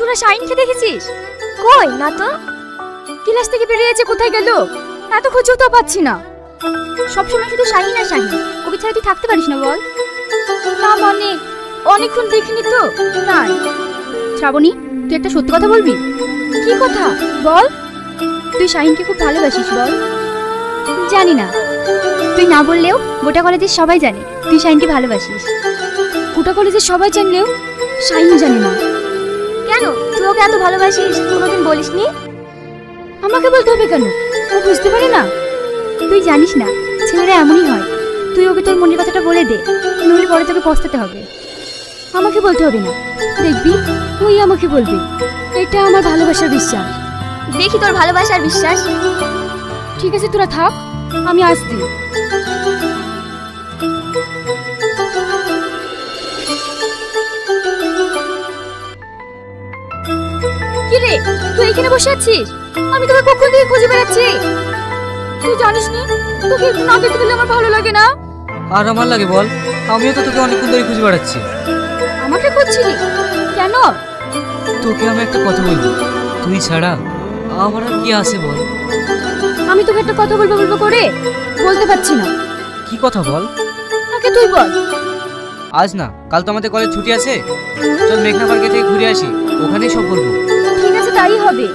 তোরা শাইনকে দেখেছিস? কই না তো। ক্লাস থেকে বেরিয়েছে, কোথায় গেল? এত খুঁজেও তো পাচ্ছি না। সবসময় শুধু শাহিন আর শাহিন, ওকে ছাড়া তুই থাকতে পারিস না বল? না মানে অনেকক্ষণ দেখিনি তো তাই। শ্রাবণী, তুই একটা সত্যি কথা বলবি? কি কথা বল? তুই শাহিনকে খুব ভালোবাসিস বল? জানি না। তুই না বললেও গোটা কলেজের সবাই জানে তুই শাহিনকে ভালোবাসিস। গোটা কলেজের সবাই জানলেও শাইন জানে না। কেন তুই ওকে এত ভালোবাসিস কোনোদিন বলিসনি? আমাকে বলতে হবে কেন? ও বুঝতে পারে না? তুই জানিস না, ছেলেরা এমনই হয়। তুই ওকে তোর মনের কথাটা বলে দে, নইলে পরে তোকে পস্তাতে হবে। আমাকে বলতে হবে না, দেখবি ওই আমাকে বলবে। এটা আমার ভালোবাসার বিশ্বাস। দেখি তোর ভালোবাসার বিশ্বাস। ঠিক আছে তোরা থাক, আমি আসছি। কি রে, তুই এখানে বসে আছিস? আমি তোকে কখন থেকে খুঁজে বেড়াচ্ছি। তুই জানিস নি, তোকে একটু না দেখতে পেলে আমার ভালো লাগে না। আর আমার লাগে বল, আমিও তো তোকে অনেকক্ষণ ধরে খুঁজে বেড়াচ্ছি। আমাকে খুঁজছিলি কেন? তোকে আমি একটা কথা বলবো, তুই ছাড়া আমার আর কি আছে বল? আমি তোকে একটা কথা বলবো বলবো করে বলতে পারছি না। কি কথা বল? আগে তুই বল। আজ না, কাল তো আমাদের কলেজ ছুটি আছে, চল মেঘনা পার্কে থেকে ঘুরে আসি, ওখানেই সব বলবো। ঠিক আছে তাই হবে।